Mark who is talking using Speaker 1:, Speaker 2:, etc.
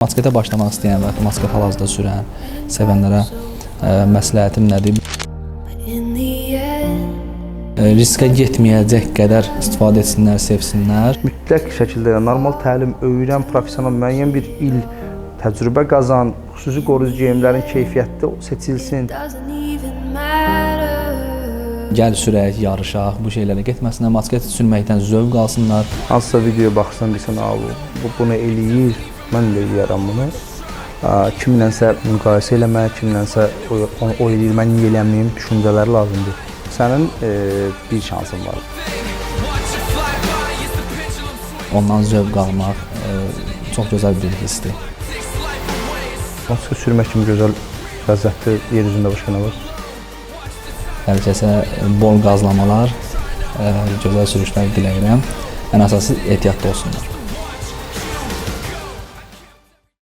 Speaker 1: Motosikletə başlamaq istəyən və motosiklet hal-hazırda sürən, sevənlərə məsləhətim nədir? Riskə getməyəcək qədər istifadə etsinlər, sevsinlər.
Speaker 2: Mütləq şəkildə normal təlim, öyrən, professional müəyyən bir il təcrübə qazan, xüsusi qoruyucu geyimlərin keyfiyyətli seçilsin.
Speaker 1: Gəl sürək, yarışaq, bu şeylərə getməsinlər, motosiklet sürməkdən zövq alsınlar.
Speaker 2: Hansısa videoya baxsan, desən, bunu eləyir, mən də eləyərəm bunu. Kimlənsə müqayisə eləmək, kimlənsə o eləyir, mən niyə eləməyim düşüncələri lazımdır. Sənin bir şansın var.
Speaker 1: Ondan zövq almaq çox gözəl bir hissdir.
Speaker 2: Motosiklet sürmək kimi gözəl, ləzzətli yer üzündə başqa nə var?
Speaker 1: Hər kəsə bol qazlamalar, gözəl sürüşlər diləyirəm. Ən əsası ehtiyatlı olsunlar.